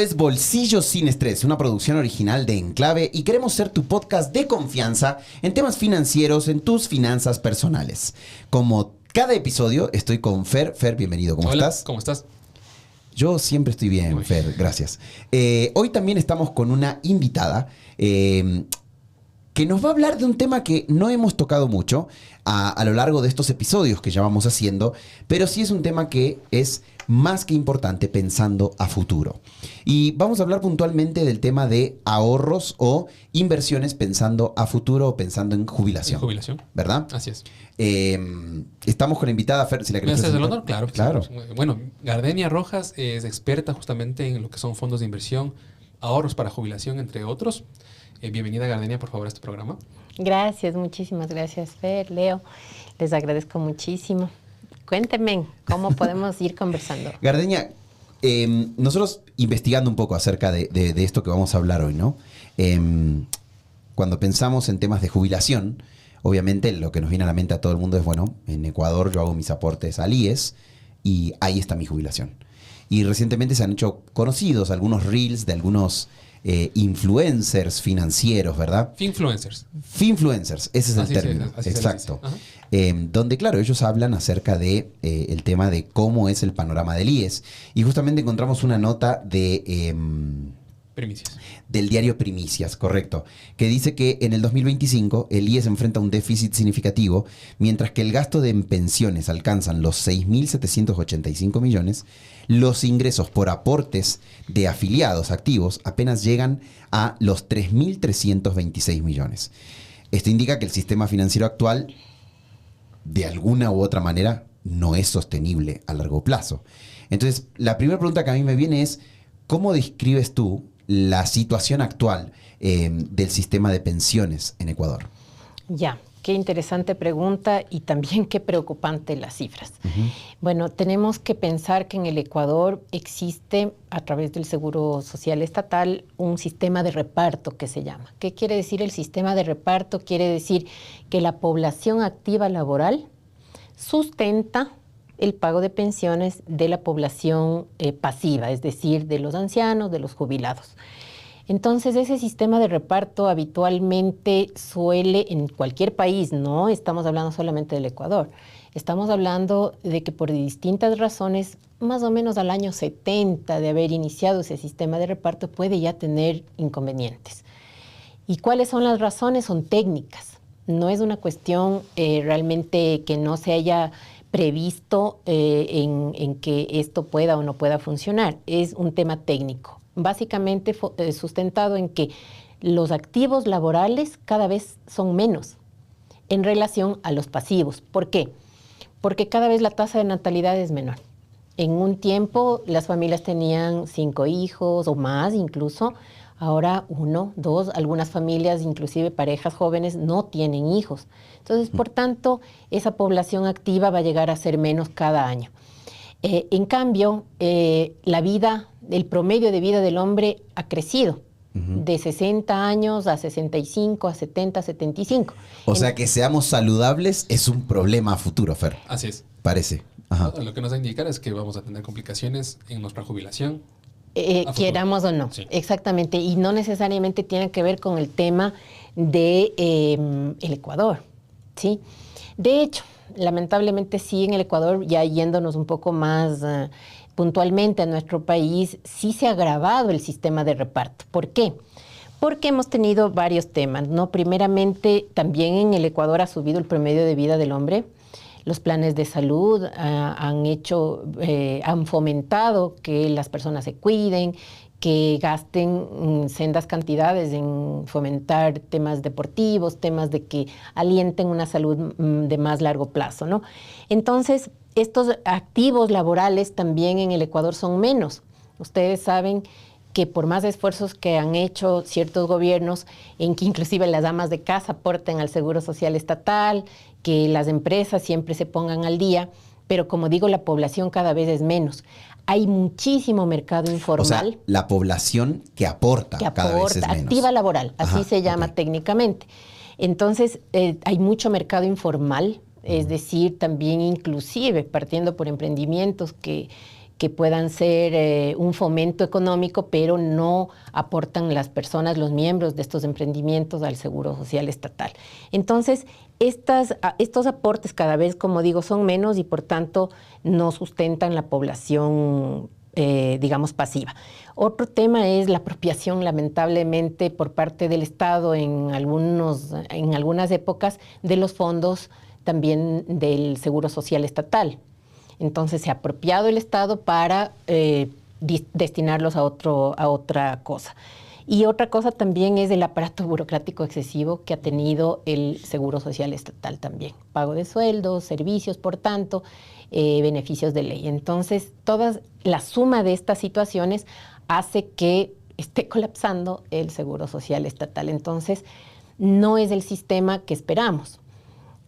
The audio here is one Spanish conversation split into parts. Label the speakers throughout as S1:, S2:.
S1: es Bolsillos sin Estrés, una producción original de Enclave, y queremos ser tu podcast de confianza en temas financieros, en tus finanzas personales. Como cada episodio, estoy con Fer. Fer, bienvenido. ¿Cómo
S2: Hola,
S1: estás?
S2: ¿cómo estás?
S1: Yo siempre estoy bien,
S2: Muy
S1: Fer,
S2: bien.
S1: gracias. Hoy también estamos con una invitada que nos va a hablar de un tema que no hemos tocado mucho a lo largo de estos episodios que ya vamos haciendo, pero sí es un tema que es más que importante pensando a futuro. Y vamos a hablar puntualmente del tema de ahorros o inversiones pensando a futuro o pensando en jubilación.
S2: ¿En jubilación?
S1: ¿Verdad?
S2: Así es.
S1: Estamos con la invitada, Fer, si la
S2: ¿Me
S1: querés
S2: haces el
S1: presentar.
S2: honor? Claro.
S1: Claro.
S2: Sí. Bueno, Gardenia Rojas es experta justamente en lo que son fondos de inversión, ahorros para jubilación, entre otros. Bienvenida, Gardenia, por favor, a este programa.
S3: Gracias, muchísimas gracias, Fer, Leo. Les agradezco muchísimo. Cuéntenme, ¿cómo podemos ir conversando?
S1: Gardenia, nosotros investigando un poco acerca de esto que vamos a hablar hoy, ¿no? Cuando pensamos en temas de jubilación, obviamente lo que nos viene a la mente a todo el mundo es, bueno, en Ecuador yo hago mis aportes al IES y ahí está mi jubilación. Y recientemente se han hecho conocidos algunos reels de algunos influencers financieros, ¿verdad?
S2: Finfluencers.
S1: Finfluencers, ese es el
S2: Así
S1: término.
S2: así se le
S1: Exacto.
S2: dice. Ajá.
S1: Donde, claro, ellos hablan acerca de el tema de cómo es el panorama del IES. Y justamente encontramos una nota de...
S2: Primicias.
S1: del diario Primicias, correcto, que dice que en el 2025 el IES enfrenta un déficit significativo, mientras que el gasto de pensiones alcanzan los 6.785 millones, los ingresos por aportes de afiliados activos apenas llegan a los 3.326 millones. Esto indica que el sistema financiero actual, de alguna u otra manera, no es sostenible a largo plazo. Entonces, la primera pregunta que a mí me viene es, ¿cómo describes tú la situación actual del sistema de pensiones en Ecuador?
S3: Ya, qué interesante pregunta y también qué preocupante las cifras. Bueno, tenemos que pensar que en el Ecuador existe, a través del Seguro Social Estatal, un sistema de reparto que se llama. ¿Qué quiere decir el sistema de reparto? Quiere decir que la población activa laboral sustenta el pago de pensiones de la población pasiva, es decir, de los ancianos, de los jubilados. Entonces, ese sistema de reparto habitualmente suele, en cualquier país, no estamos hablando solamente del Ecuador, estamos hablando de que por distintas razones, más o menos al año 70 de haber iniciado ese sistema de reparto, puede ya tener inconvenientes. ¿Y cuáles son las razones? Son técnicas. No es una cuestión realmente que no se haya previsto en que esto pueda o no pueda funcionar. Es un tema técnico, básicamente sustentado en que los activos laborales cada vez son menos en relación a los pasivos. ¿Por qué? Porque cada vez la tasa de natalidad es menor. En un tiempo las familias tenían 5 hijos o más incluso. Ahora 1, 2, algunas familias, inclusive parejas jóvenes, no tienen hijos. Entonces, por tanto, esa población activa va a llegar a ser menos cada año. En cambio, la vida, el promedio de vida del hombre ha crecido de 60 años a 65, a 70, 75.
S1: O sea, que seamos saludables es un problema a futuro, Fer.
S2: Así es.
S1: Parece. Ajá.
S2: Lo que nos va a indicar es que vamos a tener complicaciones en nuestra jubilación.
S3: Queramos o no,
S2: Sí.
S3: Exactamente, y no necesariamente tiene que ver con el tema de el Ecuador, ¿sí? De hecho, lamentablemente sí, en el Ecuador, ya yéndonos un poco más puntualmente a nuestro país, sí se ha agravado el sistema de reparto. ¿Por qué? Porque hemos tenido varios temas, ¿no? Primeramente, también en el Ecuador ha subido el promedio de vida del hombre. Los planes de salud han fomentado que las personas se cuiden, que gasten sendas cantidades en fomentar temas deportivos, temas de que alienten una salud de más largo plazo, ¿no? Entonces, estos activos laborales también en el Ecuador son menos. Ustedes saben que por más esfuerzos que han hecho ciertos gobiernos, en que inclusive las amas de casa aporten al Seguro Social Estatal, que las empresas siempre se pongan al día, pero como digo, la población cada vez es menos. Hay muchísimo mercado informal.
S1: O sea, la población que aporta cada vez es menos.
S3: Activa laboral, así
S1: Ajá,
S3: se llama técnicamente. Entonces, hay mucho mercado informal, es decir, también inclusive partiendo por emprendimientos que que puedan ser un fomento económico, pero no aportan las personas, los miembros de estos emprendimientos al Seguro Social Estatal. Entonces, estos aportes cada vez, como digo, son menos y por tanto no sustentan la población, digamos, pasiva. Otro tema es la apropiación, lamentablemente, por parte del Estado en algunas épocas de los fondos también del Seguro Social Estatal. Entonces se ha apropiado el Estado para destinarlos a otra cosa. Y otra cosa también es el aparato burocrático excesivo que ha tenido el Seguro Social Estatal también. Pago de sueldos, servicios, por tanto, beneficios de ley. Entonces, la suma de estas situaciones hace que esté colapsando el Seguro Social Estatal. Entonces, no es el sistema que esperamos.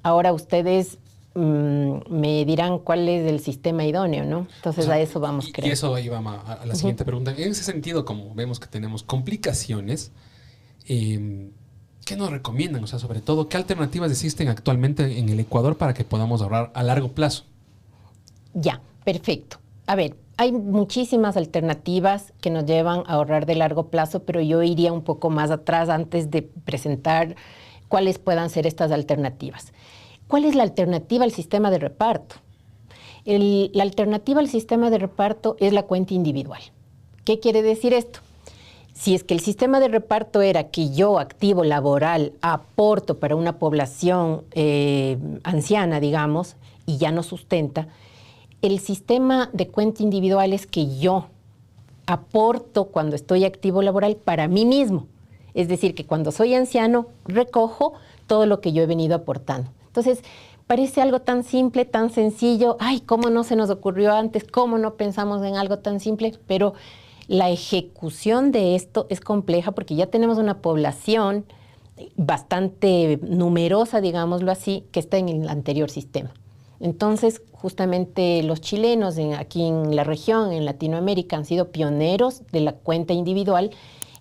S3: Ahora ustedes me dirán cuál es el sistema idóneo, ¿no? Entonces, a eso vamos, creo.
S2: Y eso ahí vamos a la siguiente pregunta. En ese sentido, como vemos que tenemos complicaciones, ¿qué nos recomiendan? O sea, sobre todo, ¿qué alternativas existen actualmente en el Ecuador para que podamos ahorrar a largo plazo?
S3: Ya, perfecto. A ver, hay muchísimas alternativas que nos llevan a ahorrar de largo plazo, pero yo iría un poco más atrás antes de presentar cuáles puedan ser estas alternativas. ¿Cuál es la alternativa al sistema de reparto? La alternativa al sistema de reparto es la cuenta individual. ¿Qué quiere decir esto? Si es que el sistema de reparto era que yo, activo laboral, aporto para una población anciana, digamos, y ya no sustenta, el sistema de cuenta individual es que yo aporto cuando estoy activo laboral para mí mismo. Es decir, que cuando soy anciano, recojo todo lo que yo he venido aportando. Entonces, parece algo tan simple, tan sencillo. Ay, ¿cómo no se nos ocurrió antes? ¿Cómo no pensamos en algo tan simple? Pero la ejecución de esto es compleja porque ya tenemos una población bastante numerosa, digámoslo así, que está en el anterior sistema. Entonces, justamente los chilenos aquí en la región, en Latinoamérica, han sido pioneros de la cuenta individual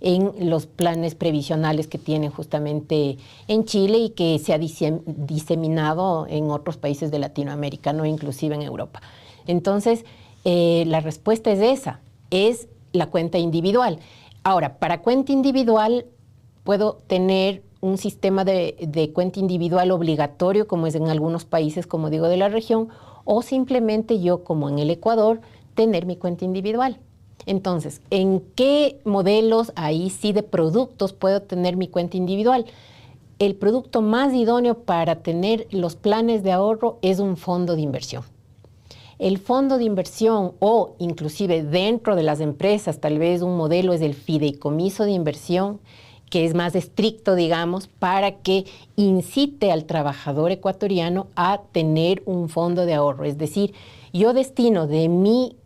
S3: en los planes previsionales que tienen justamente en Chile y que se ha diseminado en otros países de Latinoamérica, no inclusive en Europa. Entonces, la respuesta es esa, es la cuenta individual. Ahora, para cuenta individual puedo tener un sistema de cuenta individual obligatorio, como es en algunos países, como digo, de la región, o simplemente yo, como en el Ecuador, tener mi cuenta individual. Entonces, ¿en qué modelos ahí sí de productos puedo tener mi cuenta individual? El producto más idóneo para tener los planes de ahorro es un fondo de inversión. El fondo de inversión o inclusive dentro de las empresas, tal vez un modelo es el fideicomiso de inversión, que es más estricto, digamos, para que incite al trabajador ecuatoriano a tener un fondo de ahorro. Es decir, yo destino de mi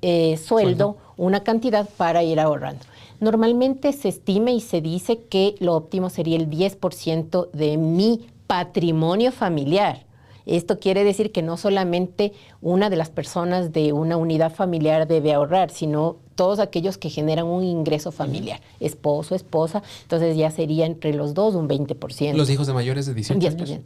S3: sueldo una cantidad para ir ahorrando. Normalmente se estima y se dice que lo óptimo sería el 10% de mi patrimonio familiar. Esto quiere decir que no solamente una de las personas de una unidad familiar debe ahorrar, sino todos aquellos que generan un ingreso familiar, esposo, esposa, entonces ya sería entre los dos un 20%.
S2: ¿Los hijos de mayores de 18
S3: 10%.
S2: años?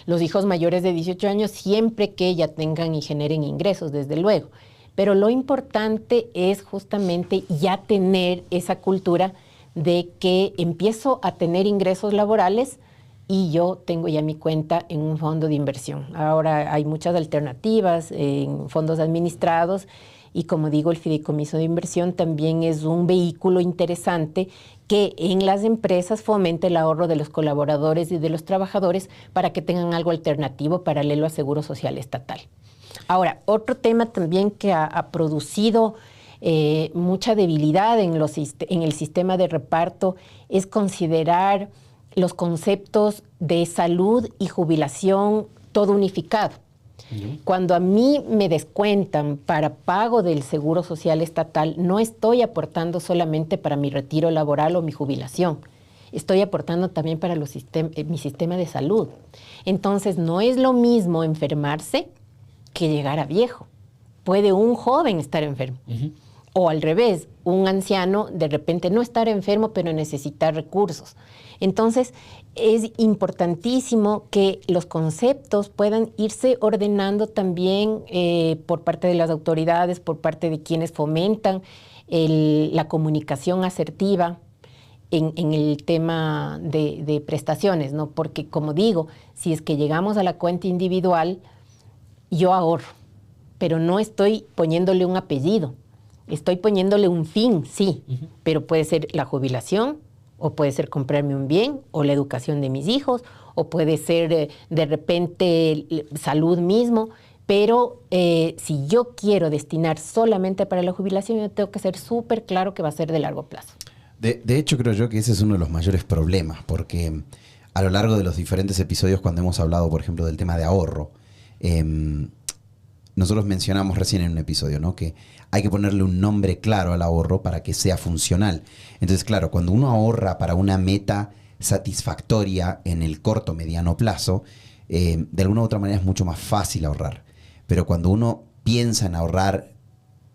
S3: Los hijos mayores de 18 años siempre que ya tengan y generen ingresos, desde luego. Pero lo importante es justamente ya tener esa cultura de que empiezo a tener ingresos laborales y yo tengo ya mi cuenta en un fondo de inversión. Ahora hay muchas alternativas en fondos administrados y, como digo, el fideicomiso de inversión también es un vehículo interesante que en las empresas fomente el ahorro de los colaboradores y de los trabajadores para que tengan algo alternativo paralelo al Seguro Social Estatal. Ahora, otro tema también que ha producido mucha debilidad en el sistema de reparto es considerar los conceptos de salud y jubilación todo unificado. Cuando a mí me descuentan para pago del Seguro Social Estatal, no estoy aportando solamente para mi retiro laboral o mi jubilación, estoy aportando también para mi sistema de salud. Entonces, no es lo mismo enfermarse que llegar a viejo. Puede un joven estar enfermo. O al revés, un anciano de repente no estar enfermo, pero necesitar recursos. Entonces, es importantísimo que los conceptos puedan irse ordenando también por parte de las autoridades, por parte de quienes fomentan la comunicación asertiva en el tema de prestaciones, ¿no? Porque, como digo, si es que llegamos a la cuenta individual, yo ahorro, pero no estoy poniéndole un apellido, estoy poniéndole un fin, sí, pero puede ser la jubilación, o puede ser comprarme un bien, o la educación de mis hijos, o puede ser de repente salud mismo, pero si yo quiero destinar solamente para la jubilación, yo tengo que ser súper claro que va a ser de largo plazo.
S1: De hecho, creo yo que ese es uno de los mayores problemas, porque a lo largo de los diferentes episodios, cuando hemos hablado, por ejemplo, del tema de ahorro, nosotros mencionamos recién en un episodio, ¿no?, que hay que ponerle un nombre claro al ahorro para que sea funcional. Entonces, claro, cuando uno ahorra para una meta satisfactoria en el corto, mediano plazo, de alguna u otra manera es mucho más fácil ahorrar. Pero cuando uno piensa en ahorrar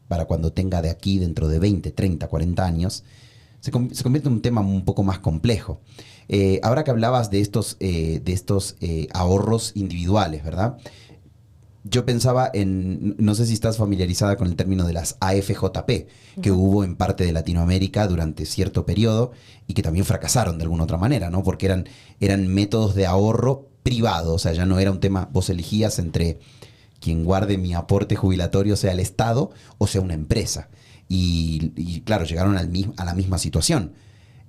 S1: para cuando tenga de aquí dentro de 20, 30, 40 años, se convierte en un tema un poco más complejo. Ahora que hablabas de estos ahorros individuales, ¿verdad? Yo pensaba no sé si estás familiarizada con el término de las AFJP, que hubo en parte de Latinoamérica durante cierto periodo y que también fracasaron de alguna otra manera, ¿no? Porque eran métodos de ahorro privado, o sea, ya no era un tema, vos elegías entre quien guarde mi aporte jubilatorio, sea el Estado o sea una empresa. Y claro, llegaron a la misma situación.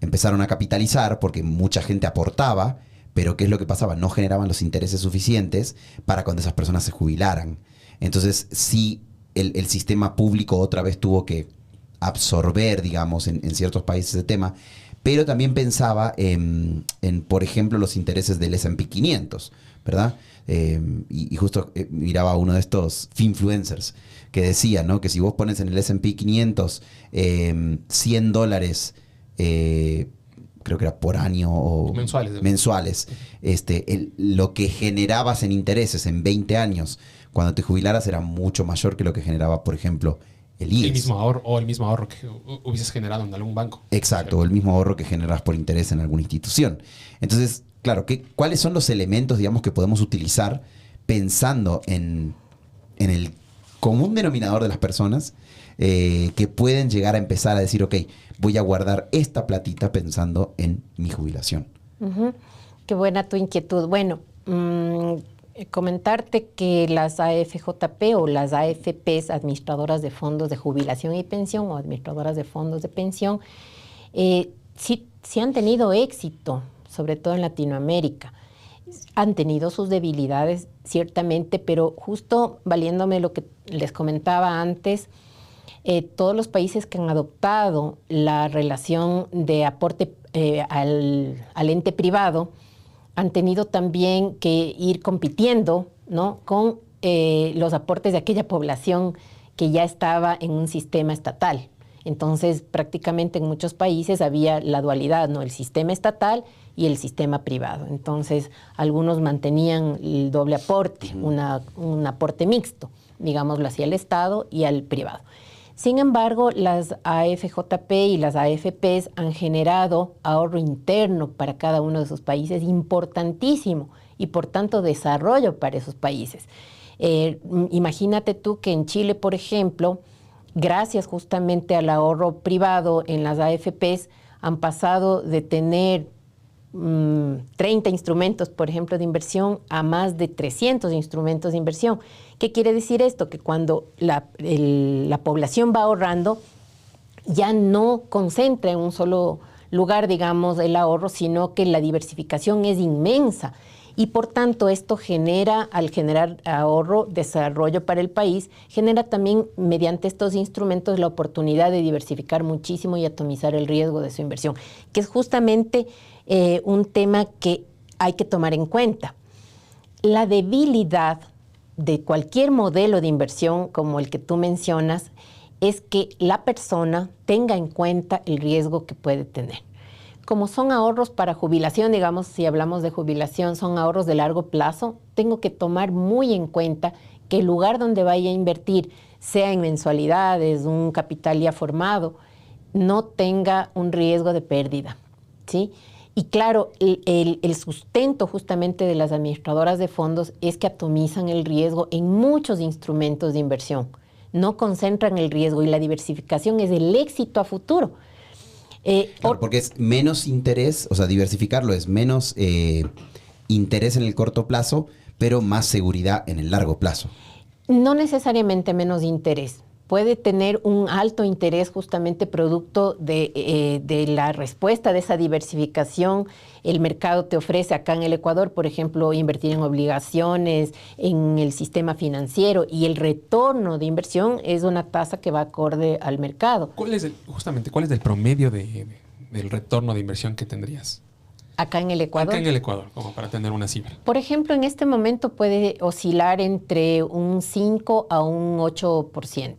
S1: Empezaron a capitalizar porque mucha gente aportaba, pero ¿qué es lo que pasaba? No generaban los intereses suficientes para cuando esas personas se jubilaran. Entonces, sí, el sistema público otra vez tuvo que absorber, digamos, en ciertos países ese tema, pero también pensaba en, por ejemplo, los intereses del S&P 500, ¿verdad? Y justo miraba a uno de estos finfluencers que decía, ¿no?, que si vos pones en el S&P 500 $100, creo que era por año o mensuales, lo que generabas en intereses en 20 años cuando te jubilaras era mucho mayor que lo que generaba, por ejemplo, el IES.
S2: El mismo ahorro que hubieses generado en algún banco.
S1: Exacto, o el mismo ahorro que generas por interés en alguna institución. Entonces, claro, ¿cuáles son los elementos, digamos, que podemos utilizar pensando en el común denominador de las personas que pueden llegar a empezar a decir, ok, voy a guardar esta platita pensando en mi jubilación?
S3: Qué buena tu inquietud. Bueno, comentarte que las AFJP o las AFPs, administradoras de fondos de jubilación y pensión, o administradoras de fondos de pensión, sí han tenido éxito, sobre todo en Latinoamérica. Han tenido sus debilidades, ciertamente, pero justo valiéndome lo que les comentaba antes, todos los países que han adoptado la relación de aporte al ente privado han tenido también que ir compitiendo, ¿no?, con los aportes de aquella población que ya estaba en un sistema estatal. Entonces, prácticamente en muchos países había la dualidad, ¿no?, el sistema estatal y el sistema privado. Entonces, algunos mantenían el doble aporte, un aporte mixto, digámoslo así, al Estado y al privado. Sin embargo, las AFJP y las AFPs han generado ahorro interno para cada uno de sus países importantísimo y, por tanto, desarrollo para esos países. Imagínate tú que en Chile, por ejemplo, gracias justamente al ahorro privado en las AFPs, han pasado de tener 30 instrumentos, por ejemplo, de inversión a más de 300 instrumentos de inversión. ¿Qué quiere decir esto? Que cuando la población va ahorrando, ya no concentra en un solo lugar, digamos, el ahorro, sino que la diversificación es inmensa. Y por tanto, esto genera, al generar ahorro, desarrollo para el país, genera también, mediante estos instrumentos, la oportunidad de diversificar muchísimo y atomizar el riesgo de su inversión, que es justamente un tema que hay que tomar en cuenta. La debilidad de cualquier modelo de inversión, como el que tú mencionas, es que la persona tenga en cuenta el riesgo que puede tener. Como son ahorros para jubilación, digamos, si hablamos de jubilación, son ahorros de largo plazo, tengo que tomar muy en cuenta que el lugar donde vaya a invertir, sea en mensualidades, un capital ya formado, no tenga un riesgo de pérdida, ¿sí? Y claro, el sustento justamente de las administradoras de fondos es que atomizan el riesgo en muchos instrumentos de inversión. No concentran el riesgo y la diversificación es el éxito a futuro.
S1: Claro, porque es menos interés, o sea, diversificarlo es menos interés en el corto plazo, pero más seguridad en el largo plazo.
S3: No necesariamente menos interés. Puede tener un alto interés justamente producto de la respuesta de esa diversificación. El mercado te ofrece acá en el Ecuador, por ejemplo, invertir en obligaciones, en el sistema financiero, y el retorno de inversión es una tasa que va acorde al mercado.
S2: ¿Cuál es el promedio del retorno de inversión que tendrías?
S3: Acá en el Ecuador.
S2: Acá en el Ecuador, como para tener una cifra.
S3: Por ejemplo, en este momento puede oscilar entre un 5 a un 8%.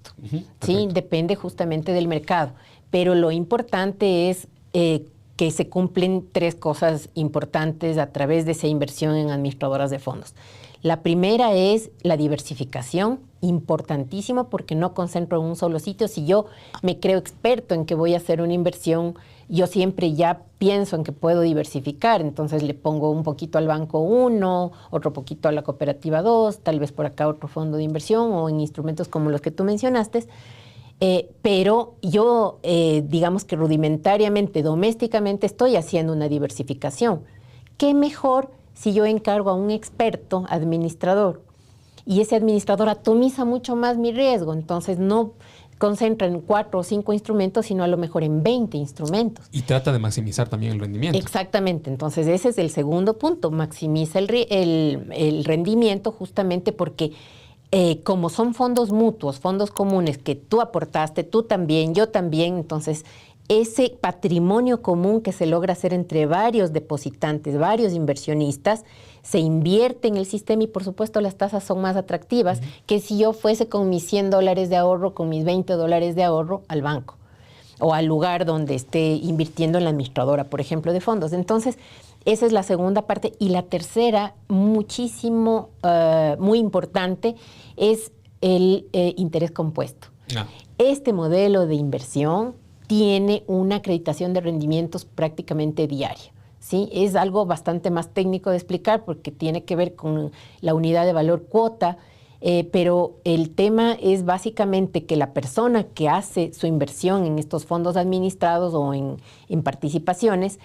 S3: ¿Sí? Depende justamente del mercado. Pero lo importante es que se cumplen 3 cosas importantes a través de esa inversión en administradoras de fondos. La primera es la diversificación, importantísimo porque no concentro en un solo sitio. Si yo me creo experto en que voy a hacer una inversión, yo siempre ya pienso en que puedo diversificar, entonces le pongo un poquito al banco 1, otro poquito a la cooperativa 2, tal vez por acá otro fondo de inversión o en instrumentos como los que tú mencionaste. Pero yo, digamos que rudimentariamente, domésticamente, estoy haciendo una diversificación. ¿Qué mejor si yo encargo a un experto administrador y ese administrador atomiza mucho más mi riesgo? Entonces no concentra en 4 o 5 instrumentos, sino a lo mejor en 20 instrumentos.
S2: Y trata de maximizar también el rendimiento.
S3: Exactamente. Entonces ese es el segundo punto. Maximiza el rendimiento justamente porque como son fondos mutuos, fondos comunes que tú aportaste, tú también, yo también, entonces ese patrimonio común que se logra hacer entre varios depositantes, varios inversionistas, se invierte en el sistema y por supuesto las tasas son más atractivas que si yo fuese con mis $100 de ahorro, con mis $20 de ahorro al banco o al lugar donde esté invirtiendo en la administradora, por ejemplo, de fondos. Entonces, esa es la segunda parte. Y la tercera, muchísimo, muy importante, es el interés compuesto.
S2: No.
S3: Este modelo de inversión tiene una acreditación de rendimientos prácticamente diaria. ¿Sí? Es algo bastante más técnico de explicar porque tiene que ver con la unidad de valor cuota, pero el tema es básicamente que la persona que hace su inversión en estos fondos administrados o en participaciones,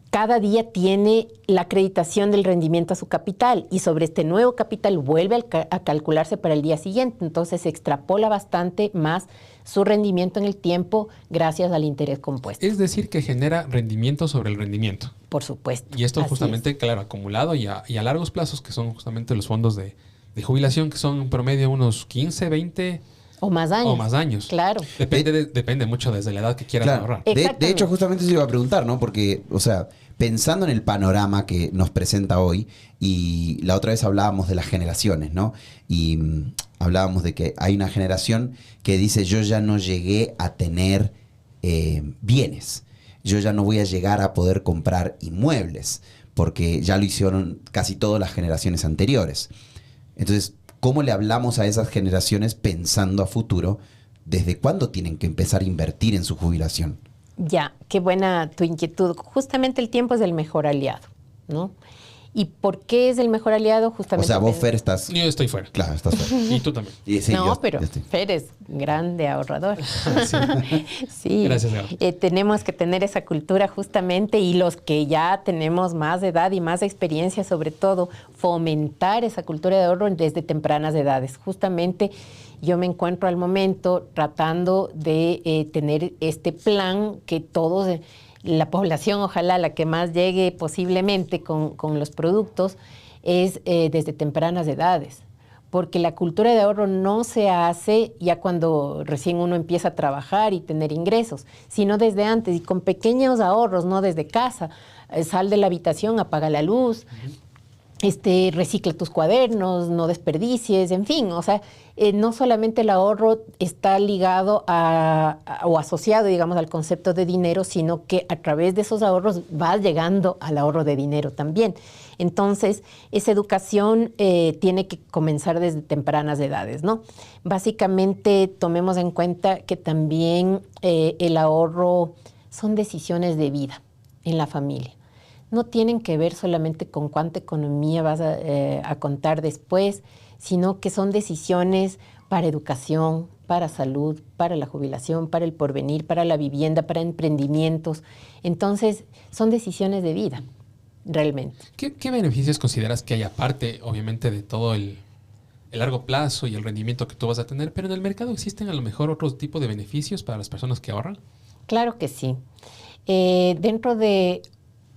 S3: cada día tiene la acreditación del rendimiento a su capital y sobre este nuevo capital vuelve a calcularse para el día siguiente. Entonces se extrapola bastante más su rendimiento en el tiempo gracias al interés compuesto.
S2: Es decir, que genera rendimiento sobre el rendimiento.
S3: Por supuesto.
S2: Y esto justamente, claro, acumulado y a largos plazos, que son justamente los fondos de jubilación, que son en promedio unos 15, 20...
S3: O más años.
S2: O más años.
S3: Claro.
S2: Depende mucho desde la edad que quieras ahorrar.
S1: De hecho, justamente se iba a preguntar, ¿no? Porque, o sea, pensando en el panorama que nos presenta hoy, y la otra vez hablábamos de las generaciones, ¿no? Y hablábamos de que hay una generación que dice, yo ya no llegué a tener bienes. Yo ya no voy a llegar a poder comprar inmuebles, porque ya lo hicieron casi todas las generaciones anteriores. Entonces, ¿cómo le hablamos a esas generaciones pensando a futuro? ¿Desde cuándo tienen que empezar a invertir en su jubilación?
S3: Ya, qué buena tu inquietud. Justamente el tiempo es el mejor aliado, ¿no? ¿Y por qué es el mejor aliado? Justamente.
S1: O sea, vos, Fer, estás...
S2: Yo estoy fuera.
S1: Claro, estás fuera.
S2: Y tú también.
S1: Sí,
S3: no, pero Fer es grande ahorrador.
S2: Sí.
S3: Sí.
S2: Gracias, Gabo.
S3: Tenemos que tener esa cultura justamente y los que ya tenemos más edad y más experiencia, sobre todo, fomentar esa cultura de ahorro desde tempranas edades. Justamente yo me encuentro al momento tratando de tener este plan que todos... La población, ojalá la que más llegue posiblemente con los productos, es desde tempranas edades. Porque la cultura de ahorro no se hace ya cuando recién uno empieza a trabajar y tener ingresos, sino desde antes y con pequeños ahorros, no desde casa. Sal de la habitación, apaga la luz, recicla tus cuadernos, no desperdicies, en fin, o sea, no solamente el ahorro está ligado o asociado, digamos, al concepto de dinero, sino que a través de esos ahorros vas llegando al ahorro de dinero también. Entonces, esa educación tiene que comenzar desde tempranas edades, ¿no? Básicamente, tomemos en cuenta que también el ahorro son decisiones de vida en la familia. no tienen que ver solamente con cuánta economía vas a contar después, sino que son decisiones para educación, para salud, para la jubilación, para el porvenir, para la vivienda, para emprendimientos. Entonces, son decisiones de vida, realmente.
S2: ¿Qué beneficios consideras que hay aparte, obviamente, de todo el largo plazo y el rendimiento que tú vas a tener? Pero en el mercado existen a lo mejor otros tipos de beneficios para las personas que ahorran.
S3: Claro que sí. Dentro de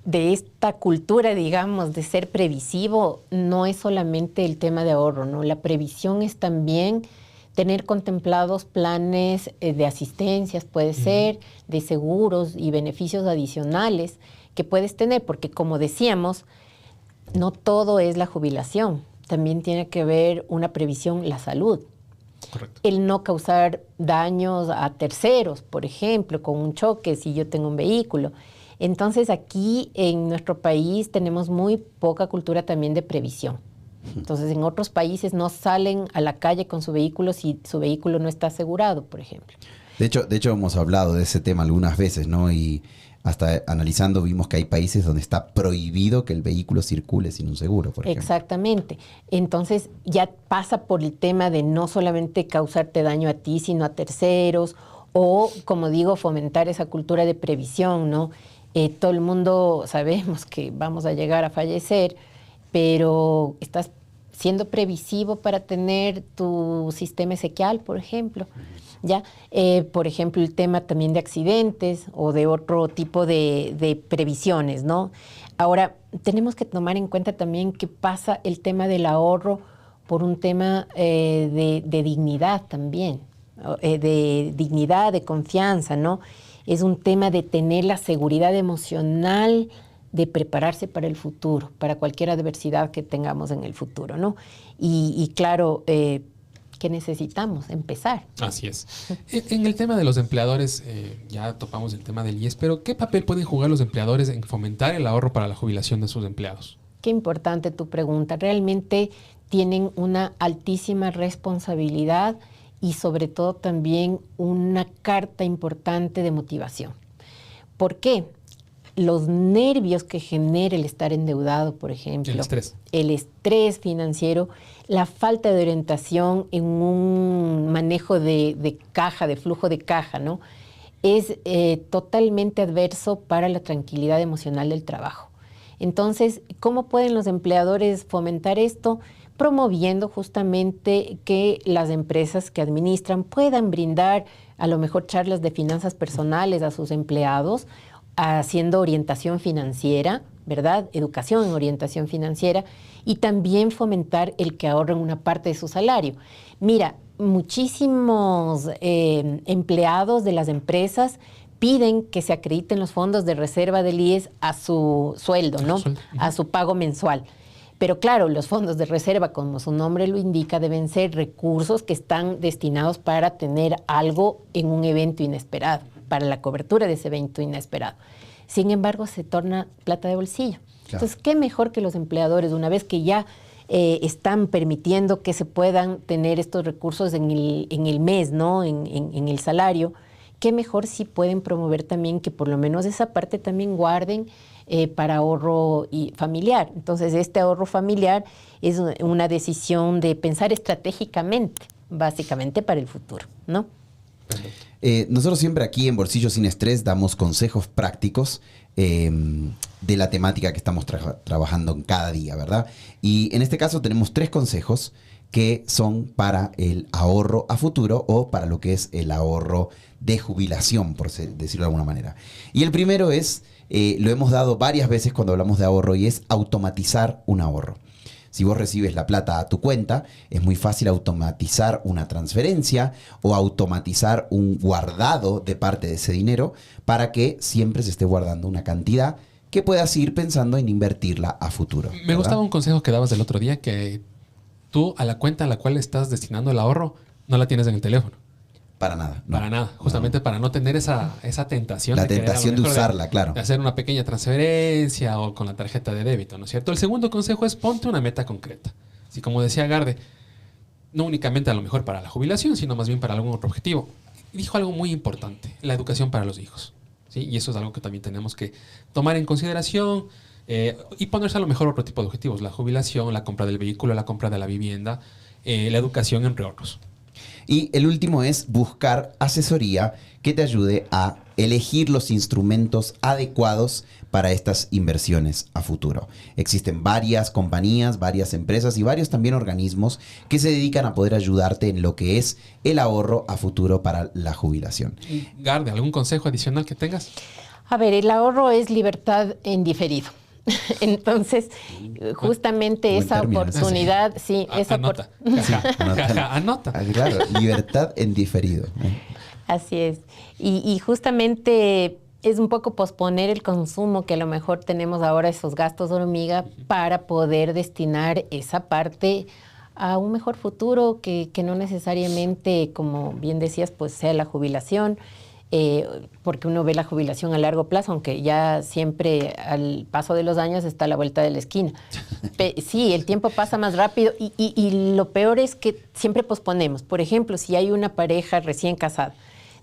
S3: esta cultura, digamos, de ser previsivo, no es solamente el tema de ahorro, ¿no? La previsión es también tener contemplados planes de asistencias, puede ser, de seguros y beneficios adicionales que puedes tener, porque como decíamos, no todo es la jubilación, también tiene que ver una previsión, la salud.
S2: Correcto.
S3: El no causar daños a terceros, por ejemplo, con un choque si yo tengo un vehículo. Entonces aquí en nuestro país tenemos muy poca cultura también de previsión. Entonces en otros países no salen a la calle con su vehículo si su vehículo no está asegurado, por ejemplo.
S1: De hecho hemos hablado de ese tema algunas veces, ¿no? Y hasta analizando vimos que hay países donde está prohibido que el vehículo circule sin un seguro, por ejemplo.
S3: Exactamente. Entonces ya pasa por el tema de no solamente causarte daño a ti, sino a terceros, o, como digo, fomentar esa cultura de previsión, ¿no? Todo el mundo sabemos que vamos a llegar a fallecer, pero estás siendo previsivo para tener tu sistema exequial, por ejemplo. ¿Ya? Por ejemplo, el tema también de accidentes o de otro tipo de previsiones, ¿no? Ahora, tenemos que tomar en cuenta también que pasa el tema del ahorro por un tema de dignidad también, de dignidad, de confianza, ¿no? Es un tema de tener la seguridad emocional de prepararse para el futuro, para cualquier adversidad que tengamos en el futuro, ¿no? Y claro, ¿qué necesitamos? Empezar.
S2: Así es. En el tema de los empleadores, ya topamos el tema del IES, pero ¿qué papel pueden jugar los empleadores en fomentar el ahorro para la jubilación de sus empleados?
S3: Qué importante tu pregunta. Realmente tienen una altísima responsabilidad y sobre todo también una carta importante de motivación. ¿Por qué? Los nervios que genera el estar endeudado, por ejemplo. El estrés financiero, la falta de orientación en un manejo de caja, de flujo de caja, ¿no? Es totalmente adverso para la tranquilidad emocional del trabajo. Entonces, ¿cómo pueden los empleadores fomentar esto? Promoviendo justamente que las empresas que administran puedan brindar a lo mejor charlas de finanzas personales a sus empleados, haciendo orientación financiera, ¿verdad? Educación en orientación financiera y también fomentar el que ahorren una parte de su salario. Mira, muchísimos empleados de las empresas piden que se acrediten los fondos de reserva del IES a su sueldo, ¿no? A su pago mensual. Pero claro, los fondos de reserva, como su nombre lo indica, deben ser recursos que están destinados para tener algo en un evento inesperado, para la cobertura de ese evento inesperado. Sin embargo, se torna plata de bolsillo. Claro. Entonces, ¿qué mejor que los empleadores, una vez que ya están permitiendo que se puedan tener estos recursos en el mes, ¿no? En el salario? Qué mejor si pueden promover también que por lo menos esa parte también guarden para ahorro familiar. Entonces, este ahorro familiar es una decisión de pensar estratégicamente, básicamente para el futuro, ¿no?
S1: Nosotros siempre aquí en Bolsillo Sin Estrés damos consejos prácticos de la temática que estamos trabajando en cada día, ¿verdad? Y en este caso tenemos 3 consejos que son para el ahorro a futuro o para lo que es el ahorro de jubilación, por decirlo de alguna manera. Y el primero es, lo hemos dado varias veces cuando hablamos de ahorro, y es automatizar un ahorro. Si vos recibes la plata a tu cuenta, es muy fácil automatizar una transferencia o automatizar un guardado de parte de ese dinero para que siempre se esté guardando una cantidad que puedas ir pensando en invertirla a futuro.
S2: Me gustaba un consejo que dabas el otro día, que tú a la cuenta a la cual estás destinando el ahorro no la tienes en el teléfono.
S1: Para nada.
S2: No. Para nada. Justamente para no tener esa tentación.
S1: La tentación de usarla, claro.
S2: De hacer una pequeña transferencia o con la tarjeta de débito, ¿no es cierto? El segundo consejo es ponte una meta concreta. Así como decía Garde, no únicamente a lo mejor para la jubilación, sino más bien para algún otro objetivo. Y dijo algo muy importante, la educación para los hijos. ¿Sí? Y eso es algo que también tenemos que tomar en consideración. Y ponerse a lo mejor otro tipo de objetivos, la jubilación, la compra del vehículo, la compra de la vivienda, la educación, entre otros.
S1: Y el último es buscar asesoría que te ayude a elegir los instrumentos adecuados para estas inversiones a futuro. Existen varias compañías, varias empresas y varios también organismos que se dedican a poder ayudarte en lo que es el ahorro a futuro para la jubilación.
S2: Garde, ¿algún consejo adicional que tengas?
S3: A ver, el ahorro es libertad en diferido. Entonces, justamente
S1: Buen
S3: esa
S1: término,
S3: oportunidad, sí, esa
S2: Anota. Anota.
S1: Ah, claro, libertad en diferido.
S3: Así es. Y justamente es un poco posponer el consumo que a lo mejor tenemos ahora, esos gastos hormiga, para poder destinar esa parte a un mejor futuro que no necesariamente, como bien decías, pues sea la jubilación, porque uno ve la jubilación a largo plazo, aunque ya siempre al paso de los años está a la vuelta de la esquina. Sí, el tiempo pasa más rápido y lo peor es que siempre posponemos. Por ejemplo, si hay una pareja recién casada,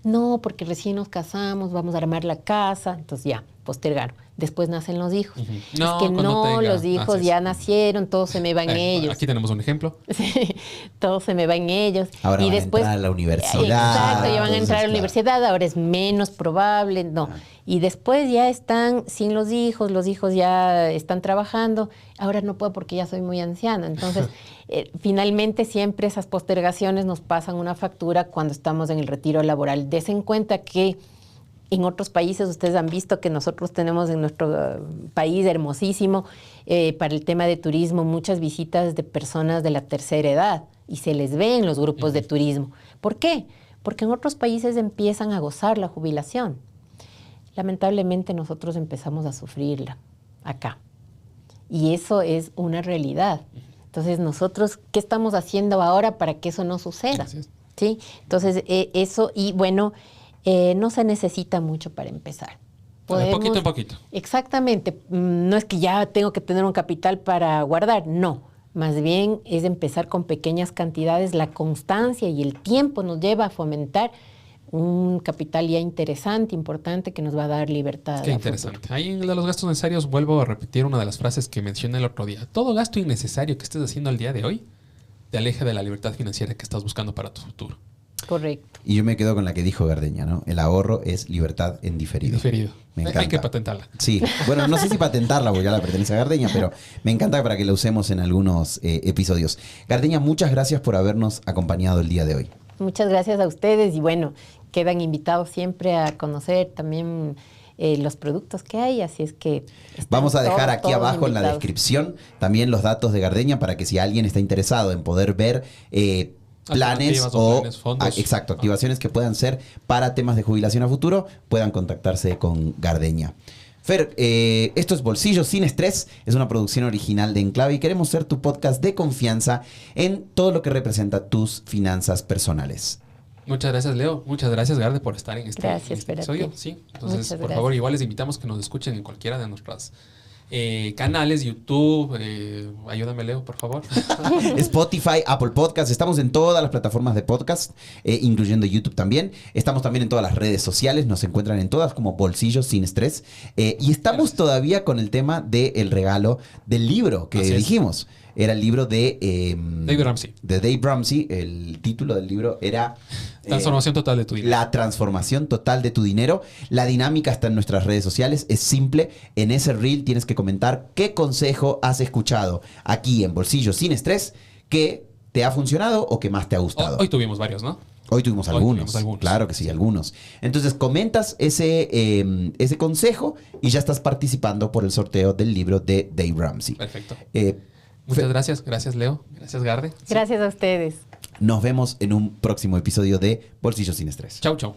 S3: no, porque recién nos casamos, vamos a armar la casa, entonces ya, postergaron. Después nacen los hijos.
S2: No,
S3: es que no, los hijos ya nacieron, todo se me va en ellos.
S2: Aquí tenemos un ejemplo.
S3: Sí, todo se me va en ellos.
S1: Ahora
S3: y
S1: van
S3: después,
S1: a entrar a la universidad.
S3: Exacto, ya van a
S1: Entonces,
S3: entrar a la
S1: claro.
S3: universidad, ahora es menos probable, no. Y después ya están sin los hijos ya están trabajando, ahora no puedo porque ya soy muy anciana. Entonces, finalmente siempre esas postergaciones nos pasan una factura cuando estamos en el retiro laboral. Des en cuenta que en otros países ustedes han visto que nosotros tenemos en nuestro país hermosísimo para el tema de turismo muchas visitas de personas de la tercera edad y se les ve en los grupos de turismo. ¿Por qué? Porque en otros países empiezan a gozar la jubilación. Lamentablemente nosotros empezamos a sufrirla acá y eso es una realidad. Entonces nosotros, ¿qué estamos haciendo ahora para que eso no suceda? ¿Sí? Entonces eso y bueno, no se necesita mucho para empezar.
S2: De poquito en poquito.
S3: Exactamente. No es que ya tengo que tener un capital para guardar, no. Más bien es empezar con pequeñas cantidades. La constancia y el tiempo nos lleva a fomentar un capital ya interesante, importante, que nos va a dar libertad.
S2: Qué interesante. Ahí en los gastos necesarios vuelvo a repetir una de las frases que mencioné el otro día. Todo gasto innecesario que estés haciendo al día de hoy te aleja de la libertad financiera que estás buscando para tu futuro.
S3: Correcto.
S1: Y yo me quedo con la que dijo Gardeña, ¿no? El ahorro es libertad en diferido.
S2: Diferido.
S1: Me encanta.
S2: Hay que patentarla.
S1: Sí. Bueno, no sé si patentarla porque ya la pertenece a Gardeña, pero me encanta para que la usemos en algunos episodios. Gardeña, muchas gracias por habernos acompañado el día de hoy.
S3: Muchas gracias a ustedes y bueno, quedan invitados siempre a conocer también los productos que hay, así es que...
S1: Vamos a dejar aquí
S3: todos
S1: abajo en la
S3: invitados.
S1: descripción también los datos de Gardeña para que si alguien está interesado en poder ver planes
S2: Alternativas
S1: o
S2: planes, fondos.
S1: exacto, activaciones que puedan ser para temas de jubilación a futuro, puedan contactarse con Gardeña. Fer, esto es Bolsillo sin Estrés, es una producción original de Enclave y queremos ser tu podcast de confianza en todo lo que representa tus finanzas personales.
S2: Muchas gracias, Leo. Muchas gracias, Garde, por estar en este
S3: Gracias,
S2: episodio.
S3: Berati.
S2: Sí, entonces,
S3: Muchas
S2: por
S3: gracias.
S2: favor, igual les invitamos que nos escuchen en cualquiera de nuestras canales, YouTube. Ayúdame, Leo, por favor.
S1: Spotify, Apple Podcast, estamos en todas las plataformas de podcast, incluyendo YouTube también. Estamos también en todas las redes sociales, nos encuentran en todas como Bolsillo sin Estrés. Y estamos
S2: Gracias.
S1: todavía con el tema del regalo del libro que
S2: Así es.
S1: dijimos. Era el libro de
S2: David Ramsey.
S1: de Dave Ramsey. El título del libro era
S2: Transformación total de tu dinero.
S1: La transformación total de tu dinero. La dinámica está en nuestras redes sociales. Es simple. En ese reel tienes que comentar qué consejo has escuchado aquí en Bolsillo sin Estrés que te ha funcionado o que más te ha gustado.
S2: Hoy tuvimos varios, ¿no?
S1: Hoy tuvimos
S2: Hoy
S1: algunos.
S2: tuvimos algunos.
S1: Claro que sí, algunos. Entonces comentas ese consejo y ya estás participando por el sorteo del libro de Dave Ramsey.
S2: Perfecto.
S1: Eh,
S2: Muchas gracias. Gracias, Leo. Gracias, Garde. Sí.
S3: Gracias a ustedes.
S1: Nos vemos en un próximo episodio de Bolsillo sin Estrés.
S2: Chau, chau.